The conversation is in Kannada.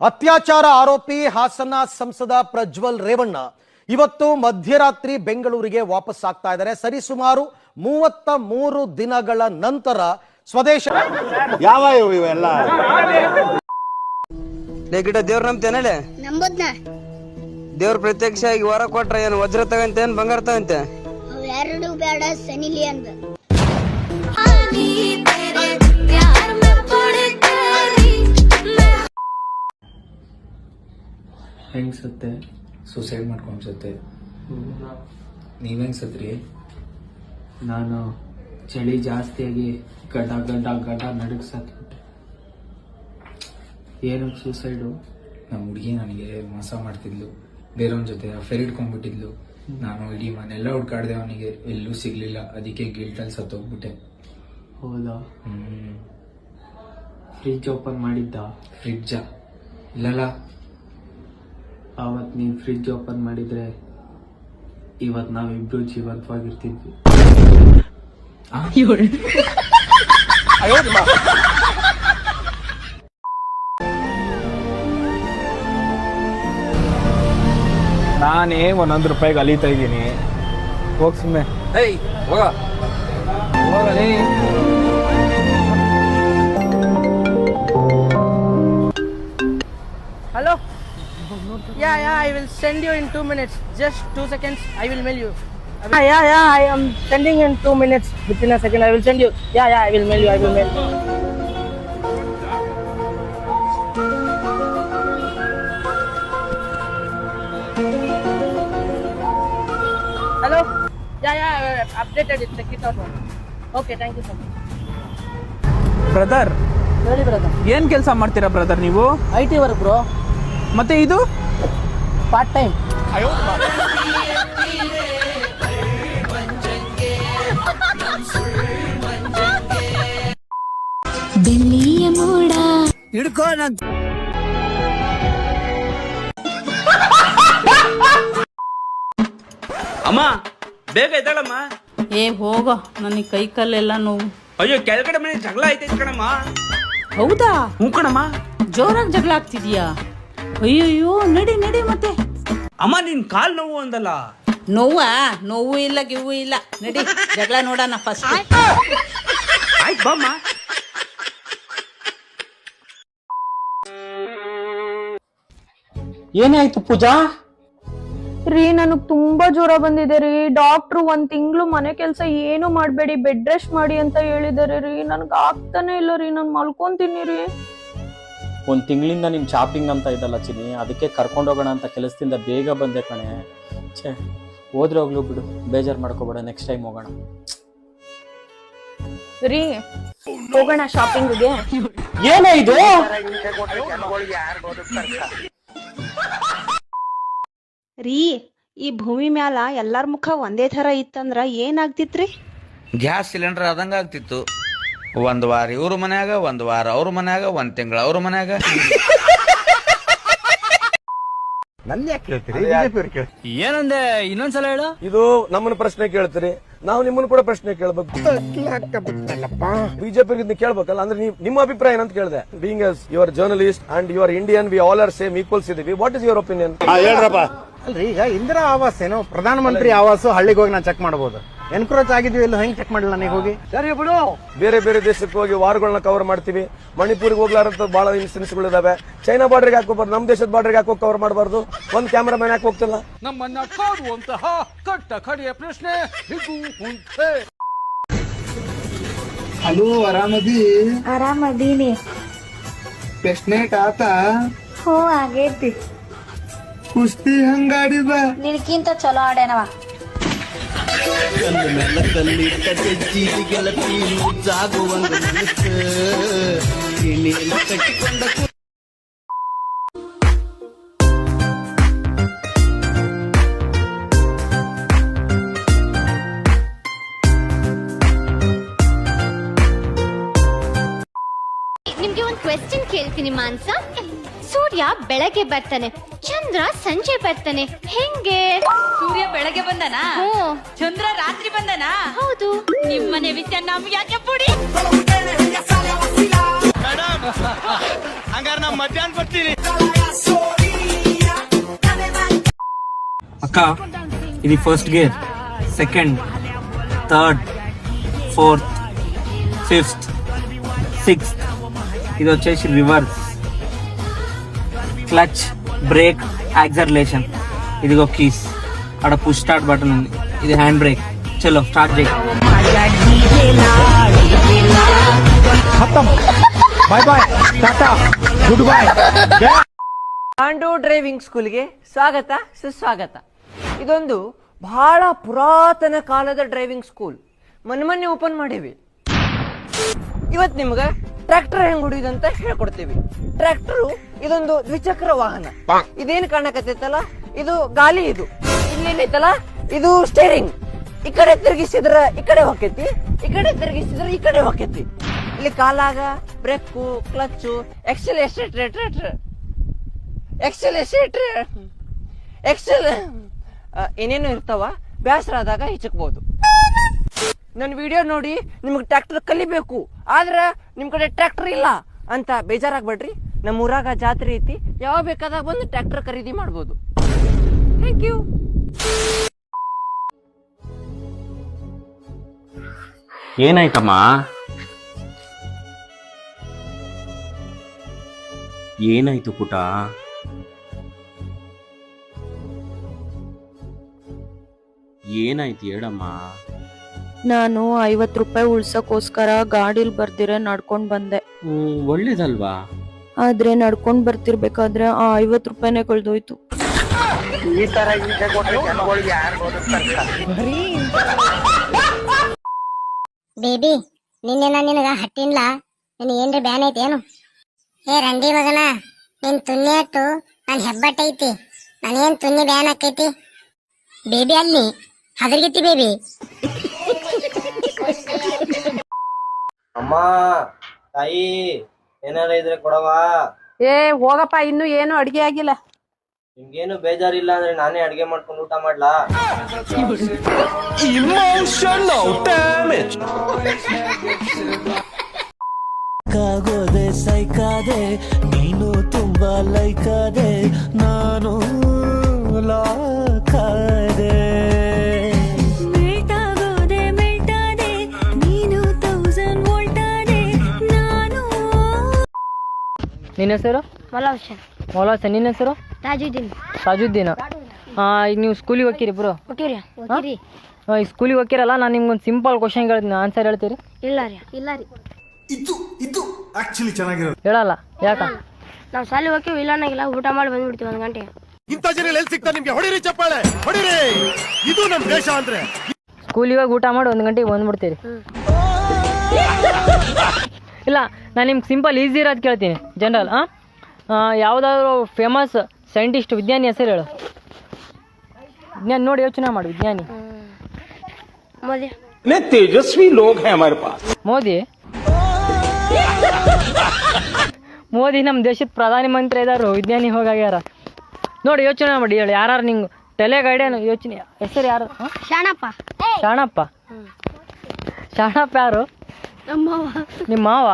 ಅತ್ಯಾಚಾರ ಆರೋಪಿ ಹಾಸನ ಸಂಸದ ಪ್ರಜ್ವಲ್ ರೇವಣ್ಣ ಇವತ್ತು ಮಧ್ಯರಾತ್ರಿ ಬೆಂಗಳೂರಿಗೆ ವಾಪಸ್ ಆಗ್ತಾ ಇದ್ದಾರೆ. ಸರಿಸುಮಾರು 33 ದಿನಗಳ ನಂತರ ಸ್ವದೇಶ. ಯಾವ ಇವೆಲ್ಲ ಗಿಡ ದೇವ್ರ ನಂಬ್ತೇನೆ ದೇವ್ರ ಪ್ರತ್ಯಕ್ಷ ಆಗಿ ವರ ಕೊಟ್ರ ಏನು ವಜ್ರ ತಗಂತೆ ಏನ್ ಬಂಗಾರ ತಗಂತೆ ಎರಡು ಬೇಡ ಸನಿಲಿ ಅಂದ ಹೆಂಗ್ ಸತ್ತೆ? ಸುಸೈಡ್ ಮಾಡ್ಕೊಂಡ್ಸತ್ತೆ. ನೀವೆಂಗ್ ಸತ್ರಿ? ನಾನು ಚಳಿ ಜಾಸ್ತಿಯಾಗಿ ಗಡ್ಡ ಗಡ್ಡ ಗಡ್ಡ ನಡುಗ್ ಸತ್ಬಿಟ್ಟೆ. ಏನು ಸೂಸೈಡು? ನಮ್ಮ ಹುಡುಗಿ ನನಗೆ ಮೋಸ ಮಾಡ್ತಿದ್ಲು, ಬೇರೆಯವ್ನ ಜೊತೆ ಅಫೇರ್ ಇಟ್ಕೊಂಡ್ಬಿಟ್ಟಿದ್ಲು. ನಾನು ಇಡೀ ಮನೆಲ್ಲ ಹುಡ್ಕಾಡ್ದೆ, ಅವನಿಗೆ ಎಲ್ಲೂ ಸಿಗ್ಲಿಲ್ಲ. ಅದಕ್ಕೆ ಗಿಲ್ಟಲ್ಲಿ ಸತ್ತೋಗ್ಬಿಟ್ಟೆ. ಹೌದಾ? ಫ್ರಿಜ್ ಓಪನ್ ಮಾಡಿದ್ದ? ಫ್ರಿಡ್ಜಾ? ಇಲ್ಲಲ್ಲ. ಅವತ್ ನೀನ್ ಫ್ರಿಜ್ ಓಪನ್ ಮಾಡಿದ್ರೆ ಇವತ್ ನಾವಿಬ್ರು ಜೀವಂತವಾಗಿರ್ತಿದ್ವಿ. ನಾನೇ 100 ರೂಪಾಯಿಗೆ ಅಲಿತಾ ಇದ್ದೀನಿ. ಹೋಗ್ ಸುಮ್ಮನೆ. Hello? Yeah, I will send you in 2 minutes. Just 2 seconds, I will mail you. Yeah, I am sending in 2 minutes. Within a second, I will send you. Yeah, I will mail you. Hello? Yeah, I updated it. Check it out. Okay, thank you so much. Brother, ಹೇಳಿ ಬ್ರದರ್. ಏನ್ ಕೆಲಸ ಮಾಡ್ತೀರಾ ಬ್ರದರ್ ನೀವು? IT work bro. ಮತ್ತೆ ಇದು ಪಾರ್ಟ್ ಟೈಮ್. ಬೆಳ್ಳಿಯ ಮೋಡ ಹಿಡ್ಕೋ. ಅಮ್ಮ ಬೇಗ ಎದ್ದಾಳಮ್ಮ. ಹೋಗೋ, ನನಗೆ ಕೈ ಕಾಲೆಲ್ಲ ನೋವು. ಅಯ್ಯೋ, ಕೆಳಗಡೆ ಮನೆ ಜಗಳ ಆಯ್ತೈತೆ ಕಣಮ್ಮ. ಹೌದಾ? ಹ್ಞೂ ಕಣಮ್ಮ. ಜೋರಾಗಿ ಜಗಳ ಆಗ್ತಿದ್ಯಾ? ಅಯ್ಯಯ್ಯೋ, ನಡಿ ಮತ್ತೆ. ಅಮ್ಮ ನಿನ್ ಕಾಲ್ ನೋವು ಅಂದಲ್ಲ. ನೋವು ಇಲ್ಲ ಗಿವು ಇಲ್ಲ, ನಡಿ ಜಗಳ ನೋಡೋಣ ಫಸ್ಟ್. ಆಯ್ತು ಬಾಮ್ಮ. ಏನೇ ಆಯ್ತು ಪೂಜಾ? ರೀ, ನನಗ್ ತುಂಬಾ ಜ್ವರ ಬಂದಿದೆ ರೀ. ಡಾಕ್ಟ್ರು 1 ತಿಂಗಳು ಮನೆ ಕೆಲ್ಸ ಏನು ಮಾಡ್ಬೇಡಿ, ಬೆಡ್ ರೆಸ್ಟ್ ಮಾಡಿ ಅಂತ ಹೇಳಿದಾರೆ ರೀ. ನನ್ಗೆ ಆಗ್ತಾನೆ ಇಲ್ಲ ರೀ, ನಾನು ಮಲ್ಕೊಂತೀನಿ ರೀ. 1 ತಿಂಗಳಿಂದ ನಿಮ್ ಶಾಪಿಂಗ್ ಅಂತ ಇದಲ್ಲ ಚಿನಿ, ಅದಕ್ಕೆ ಕರ್ಕೊಂಡೋಗೋಣ ಅಂತ ಕೆಲಸದಿಂದ ಬೇಗ ಬಂದೆ ಕಣೆ. ಛೇ, ಹೋದ್ರೆ ಹೋಗ್ಲು ಬಿಡು, ಬೇಜಾರ್ ಮಾಡ್ಕೋಬೇಡ, ನೆಕ್ಸ್ಟ್ ಟೈಮ್ ಹೋಗೋಣ. ರೀ, ಹೋಗೋಣ ಶಾಪಿಂಗ್ಗೆ. ಏನೇ ಇದು? ರೀ, ಈ ಭೂಮಿ ಮ್ಯಾಲ ಎಲ್ಲಾರ ಮುಖ ಒಂದೇ ತರ ಇತ್ತಂದ್ರ ಏನಾಗ್ತಿತ್ರಿ? ಗ್ಯಾಸ್ ಸಿಲಿಂಡರ್ ಆದಂಗ ಆಗ್ತಿತ್ತು. 1 ವಾರ ಇವ್ರ ಮನ್ಯಾಗ, 1 ವಾರ ಅವ್ರ ಮನ್ಯಾಗ, 1 ತಿಂಗಳ ಅವ್ರ ಮನ್ಯಾಗ. ನನ್ನ ಯಾಕೆ ಕೇಳ್ತೀರಿ? ಏನಂದೆ ಇನ್ನೊಂದ್ಸಲ ಹೇಳು. ಇದು ನಮ್ಮನ್ನ ಪ್ರಶ್ನೆ ಕೇಳ್ತೀರಿ, ನಾವು ನಿಮ್ಮನ್ನು ಕೂಡ ಪ್ರಶ್ನೆ ಕೇಳ್ಬೇಕು. ಬಿಜೆಪಿ ಕೇಳ್ಬೇಕಲ್ಲ, ಅಂದ್ರೆ ನಿಮ್ಮ ಅಭಿಪ್ರಾಯ ಏನಂತ ಕೇಳಿದೆ. Being as your journalist and your Indian, we all are same equals ಇದೀವಿ. What is your opinion? ಹೇಳ್ರಪ್ಪ. ಅಲ್ರಿ, ಈಗ ಇಂದಿರಾ ಆವಾಸ್ ಏನೋ ಪ್ರಧಾನ ಮಂತ್ರಿ ಆವಾಸ್ ಹಳ್ಳಿಗೆ ಹೋಗಿ ನಾನು ಚೆಕ್ ಮಾಡಬಹುದು. ಎನ್ಕ್ರೋಚ್ ಆಗಿದ್ವಿ ಇಲ್ಲ, ಹೆಂಗ್ ಚೆಕ್ ಮಾಡಿಲ್ಲ ನನಗೆ ಹೋಗಿ? ಸರಿ ಬಿಡು, ಬೇರೆ ಬೇರೆ ದೇಶಕ್ಕೆ ಹೋಗಿ ವಾರಗಳನ್ನ ಕವರ್ ಮಾಡ್ತೀವಿ. ಮಣಿಪುರಿಗೆ ಹೋಗ್ಲಾರಂತ ಬಹಳ ಇನ್ಸಿಡೆನ್ಸ್ಗಳು ಇದಾವೆ. ಚೈನಾ ಬಾರ್ಡರ್ಗೆ ಹಾಕೋಬಾರ್ದು, ನಮ್ಮ ದೇಶದ ಬಾರ್ಡರ್ಗೆ ಹಾಕೋ ಕವರ್ ಮಾಡಬಾರ್ದು. ಒಂದ್ ಕ್ಯಾಮ್ರಾಮನ್ ಯಾಕೆ ಹೋಗ್ತಿಲ್ಲ? ನಮ್ಮನ್ನ ಕಾಡುವಂತಹ ಕಟ್ಟ ಕಡೆಯ ಪ್ರಶ್ನೆ ಇದು ಉಂಟೆ. ಹಲೋ, ಆರಾಮದಿ? ಆರಾಮದೀನಿ. ಪೆಸ್ನೇಟ್ ಆತ? ಹೋ, ಆಗೈತಿ. ಕುಸ್ತಿ ಹಂಗಾಡಿದ? ನಿನಕ್ಕಿಂತ ಚಲೋ ಆಡೇನವ. ನಿಮ್ಗೆ ಒಂದು ಕ್ವೆಶ್ಚನ್ ಕೇಳ್ತೀನಿ ಮಾನ್ಸ. ಸೂರ್ಯ ಬೆಳಗ್ಗೆ ಬರ್ತಾನೆ, ಚಂದ್ರ ಸಂಜೆ ಬರ್ತಾನೆ, ಹೆಂಗೆ? ಸೂರ್ಯ ಬೆಳಗ್ಗೆ ಬಂದನಾ? ಚಂದ್ರ ರಾತ್ರಿ ಬಂದನಾ? ಹೌದು. ನಿಮ್ಮನೆ ವಿಷಯ ನಮ್ಗೆ ಯಾಕೆ ಪುಡಿ? ಹಂಗಾರೆ ನಾ ಮಧ್ಯಾಹ್ನ ಬರ್ತೀನಿ. అక్క ఇది first gear, second, third, fourth, fifth, sixth. ఇది వచ్చేసి రివర్స్, క్లచ్, బ్రేక్, యాక్సలరేషన్. ఇదిగో కీస్, అక్కడ పుష్ స్టార్ట్ బటన్ ఉంది. ఇది హ్యాండ్ బ్రేక్. చలో స్టార్ట్ చేయి. ಬಾಯ್ ಬಾಯ್, ಟಾಟಾ, ಗುಡ್ ಬಾಯ್. ಪಾಂಡು ಡ್ರೈವಿಂಗ್ ಸ್ಕೂಲ್ಗೆ ಸ್ವಾಗತ ಸುಸ್ವಾಗತ. ಇದೊಂದು ಬಹಳ ಪುರಾತನ ಕಾಲದ ಡ್ರೈವಿಂಗ್ ಸ್ಕೂಲ್. ಮೊನ್ನೆ ಓಪನ್ ಮಾಡೀವಿ. ಇವತ್ತು ನಿಮ್ಗೆ ಟ್ರ್ಯಾಕ್ಟರ್ ಹೆಂಗ್ ಹೊಡಿಯೋದಂತ ಹೇಳ್ಕೊಡ್ತೀವಿ. ಟ್ರ್ಯಾಕ್ಟರ್ ಇದೊಂದು ದ್ವಿಚಕ್ರ ವಾಹನ. ಇದೇನ್ ಕಾಣಕತ್ತೈತಲ್ಲ, ಇದು ಗಾಲಿ. ಇದು ಇಲ್ಲೇನೈತಲ್ಲ, ಇದು ಸ್ಟೇರಿಂಗ್. ಈ ಕಡೆ ತಿರುಗಿಸಿದ್ರ ಈ ಕಡೆ ಹೋಗ್ತೈತಿ, ಈ ಕಡೆ ತಿರುಗಿಸಿದ್ರ ಈ ಕಡೆ ಹೋಗ್ತೈತಿ. ಇಲ್ಲಿ ಕಾಲಾಗ ಬ್ರೇಕು, ಕ್ಲಚ್ಚು, ಎಕ್ಸೆಲ್ ಏನೇನು ಇರ್ತಾವ. ಬ್ಯಾಸರ ಆದಾಗ ಹಿಚಕ್ಬೋದು. ನನ್ನ ವಿಡಿಯೋ ನೋಡಿ ನಿಮ್ಗೆ ಟ್ರ್ಯಾಕ್ಟರ್ ಕಲಿಬೇಕು, ಆದ್ರ ನಿಮ್ ಕಡೆ ಟ್ರ್ಯಾಕ್ಟರ್ ಇಲ್ಲ ಅಂತ ಬೇಜಾರಾಗ್ಬೇಡ್ರಿ. ನಮ್ಮ ಊರಾಗ ಜಾತ್ರೆ ಐತಿ, ಯಾವ ಬೇಕಾದಾಗ ಬಂದು ಟ್ರ್ಯಾಕ್ಟರ್ ಖರೀದಿ ಮಾಡ್ಬೋದು. Thank you. ಏನಾಯ್ತಮ್ಮ? ಏನಾಯ್ತು ಪುಟ? ಏನಾಯ್ತು ಹೇಳಮ್ಮ. ನಾನು 50 ರೂಪಾಯಿ ಉಳ್ಸಕ್ಕೋಸ್ಕರ ಗಾಡಿಲ್ ಬರ್ದಿರೆ ನಡ್ಕೊಂಡ್ ಬಂದೆ. ಒಳ್ಳೇದಲ್ವಾ? ಆದ್ರೆ ನಡ್ಕೊಂಡ್ ಬರ್ತಿರ್ಬೇಕಾದ್ರೆ ಆ 50 ರೂಪಾಯಿನೇ ಕಳ್ದೋಯ್ತು. ಈ ತರ ಬೇಬಿ, ನಿನ್ನೆ ನಾನು ನಿನಗ ಹಟ್ಟಿನ್ಲ, ನಿನ್ ಏನ್ರಿ ಬ್ಯಾನ್ ಐತಿ ಏನು? ಏ ರಂಡಿ ಮಗನ, ನಿನ್ ತುನ್ನಿ ಅಟ್ಟು ನನ್ ಹೆಬ್ಬಟ್ಟೈತಿ. ನಾನೇನ್ ತುನ್ನಿ ಬ್ಯಾನ್ ಆಕೈತಿ? ಬೇಬಿ ಅಲ್ಲಿ ಹದರ್ಗಿತ್ತಿ ಬೇಬಿ. ಅಮ್ಮ, ತಾಯಿ, ಏನಾರ ಇದ್ರೆ ಕೊಡವಾ? ಏ ಹೋಗಪ್ಪ, ಇನ್ನು ಏನು ಅಡ್ಗೆ ಆಗಿಲ್ಲ. ನಿಮ್ಗೇನು ಬೇಜಾರಿಲ್ಲ ಅಂದ್ರೆ ನಾನೇ ಅಡ್ಗೆ ಮಾಡ್ಕೊಂಡು ಊಟ ಮಾಡ್ಲಾ? Emotional damage. ಕಾಗೋದೆ ಸೈಕಾದೆ, ನೀನು ತುಂಬಾ ಲೈಕಾದೆ, ನಾನು ಲಾಕಾದೆ. ಮೆಲ್ಟಾಗೋದೆ ಮೆಲ್ಟಾದೆ, ನೀನು 1000 ವೋಲ್ಟಾದೆ, ನಾನು. ನಿನ್ನ ಹೆಸರು? ಮಲೌಷನ್. ಮೌಲಾಸ. ನಿನ್ನ ಹೆಸರು? ತಾಜುದ್ದೀನ್. ತಾಜುದ್ದೀನ್. ಈಗ ನೀವು ಸ್ಕೂಲಿಗೆ ಹೋಗ್ತೀರಿ ಬ್ರೋ? ಓಕೆರಿ. ಈ ಸ್ಕೂಲಿಗೆ ಹೋಗ್ತಿರಲ್ಲ, ನಾನು ನಿಮ್ಗೊಂದು ಸಿಂಪಲ್ ಕ್ವಶನ್ ಹೇಳ್ತೀನಿ, ಆನ್ಸರ್ ಹೇಳ್ತೀರಿ? ಇಲ್ಲ ರೀ. ಇದು ಆಕ್ಚುಲಿ ಚೆನ್ನಾಗಿರೋದು. ಹೇಳಲ್ಲ ಯಾಕ? ನಾವು ಶಾಲೆ ಹೋಗ್ತೀವಿ, ಇಲ್ಲನಾಗಿಲ್ಲ, ಊಟ ಮಾಡಿ ಬಂದ್ಬಿಡ್ತೀವಿ 1 ಗಂಟೆ. ಇಂಥ ಜನ ಎಲ್ಲಿ ಸಿಗ್ತಾರೆ ನಿಮ್ಗೆ? ಹೊಡಿರಿ ಚಪ್ಪಾಳೆ, ಹೊಡಿರಿ. ಇದು ನಮ್ ದೇಶ ಅಂದ್ರೆ. ಸ್ಕೂಲಿಗೆ ಹೋಗಿ ಊಟ ಮಾಡಿ 1 ಗಂಟೆಗೆ ಬಂದ್ಬಿಡ್ತೀರಿ. ಇಲ್ಲ, ನಾನು ನಿಮ್ಗೆ ಸಿಂಪಲ್ ಈಸಿ ಇರೋದು ಕೇಳ್ತೀನಿ, ಜನರಲ್. ಯಾವುದಾದ್ರು ಫೇಮಸ್ ಸೈಂಟಿಸ್ಟ್, ವಿಜ್ಞಾನಿ ಹೆಸರು ಹೇಳು. ವಿಜ್ಞಾನಿ ನೋಡಿ ಯೋಚನೆ ಮಾಡು. ವಿಜ್ಞಾನಿ. ಮೋದಿ. तेजस्वी लोग हैं हमारे पास. ಮೋದಿ ನಮ್ಮ ದೇಶದ ಪ್ರಧಾನ ಮಂತ್ರಿ ಇದಾರು, ವಿಜ್ಞಾನಿ ಹೋಗ್ಯಾರ. ನೋಡಿ ಯೋಚನೆ ಮಾಡಿ, ಹೇಳಿ ಯಾರು ನಿಂಗೆ ತಲೆ ಗೈಡೇನು ಯೋಚನೆ. ಹೆಸರು ಯಾರು? ಶಾಣಪ್ಪ. ಶಾಣಪ್ಪ ಯಾರು? ನಮ್ಮ ಮಾವ. ನಿಮ್ಮ ಮಾವ?